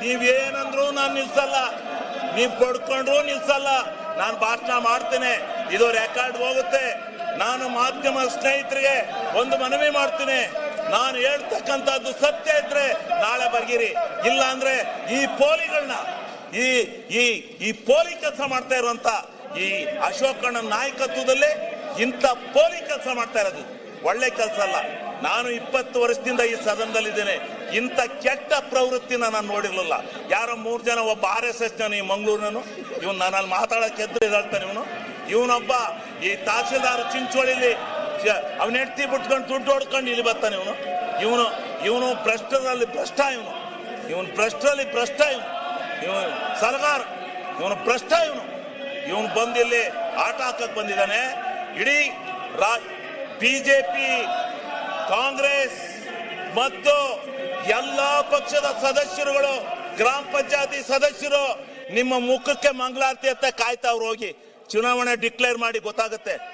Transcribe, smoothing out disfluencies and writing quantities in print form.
ನೀವೇನಂದ್ರು ನಾನು ನಿಲ್ಸಲ್ಲ, ನೀವ್ ಕೊಡ್ಕೊಂಡ್ರು ನಿಲ್ಸಲ್ಲ. ನಾನು ಭಾಷಣ ಮಾಡ್ತೇನೆ, ಇದು ರೆಕಾರ್ಡ್ ಹೋಗುತ್ತೆ. ನಾನು ಮಾಧ್ಯಮ ಸ್ನೇಹಿತರಿಗೆ ಒಂದು ಮನವಿ ಮಾಡ್ತೀನಿ, ನಾನು ಹೇಳ್ತಕ್ಕಂಥದ್ದು ಸತ್ಯ ಇದ್ರೆ ನಾಳೆ ಬಗೆರಿ, ಇಲ್ಲ ಅಂದ್ರೆ ಈ ಪೋಲಿಗಳನ್ನ ಈ ಪೋಲಿ ಕೆಲಸ ಮಾಡ್ತಾ ಇರುವಂತ ಈ ಅಶೋಕಣ್ಣ ನಾಯಕತ್ವದಲ್ಲಿ ಇಂಥ ಪೋಲಿ ಕೆಲಸ ಮಾಡ್ತಾ ಇರೋದು ಒಳ್ಳೆ ಕೆಲಸ ಅಲ್ಲ. ನಾನು 20 ವರ್ಷದಿಂದ ಈ ಸದನದಲ್ಲಿದ್ದೇನೆ, ಇಂಥ ಕೆಟ್ಟ ಪ್ರವೃತ್ತಿನ ನಾನು ನೋಡಿರ್ಲಿಲ್ಲ. ಯಾರೋ 3 ಜನ, ಒಬ್ಬ RSS ಈ ಮಂಗಳೂರಿನನು, ಇವನು ನನ್ನಲ್ಲಿ ಮಾತಾಡಕ್ಕೆ ಎದ್ದು ಹೇಳ್ತಾನೆ. ಇವನೊಬ್ಬ ಈ ತಹಸೀಲ್ದಾರ್ ಚಿಂಚೋಳಿಲಿ ಅವನ ಹೆಂಡತಿ ಬಿಟ್ಕೊಂಡು ದುಡ್ಡು ಹೊಡ್ಕೊಂಡು ಇಲ್ಲಿ ಬರ್ತಾನೆ. ಇವನು ಭ್ರಷ್ಟರಲ್ಲಿ ಭ್ರಷ್ಟ, ಇವನು ಭ್ರಷ್ಟರಲ್ಲಿ ಭ್ರಷ್ಟ, ಇವನು ಸಲಗಾರ, ಇವನು ಭ್ರಷ್ಟ. ಇವನು ಬಂದಿಲ್ಲಿ ಆಟ ಹಾಕಕ್ ಬಂದಿದ್ದಾನೆ. ಇಡೀ ಬಿಜೆಪಿ, ಕಾಂಗ್ರೆಸ್ ಮತ್ತು ಎಲ್ಲಾ ಪಕ್ಷದ ಸದಸ್ಯರುಗಳು, ಗ್ರಾಮ ಪಂಚಾಯತಿ ಸದಸ್ಯರು ನಿಮ್ಮ ಮುಖಕ್ಕೆ ಮಂಗಳಾರತಿ ಅಂತ ಕಾಯ್ತಾವ್ರು. ಹೋಗಿ ಚುನಾವಣೆ ಡಿಕ್ಲೇರ್ ಮಾಡಿ, ಗೊತ್ತಾಗುತ್ತೆ.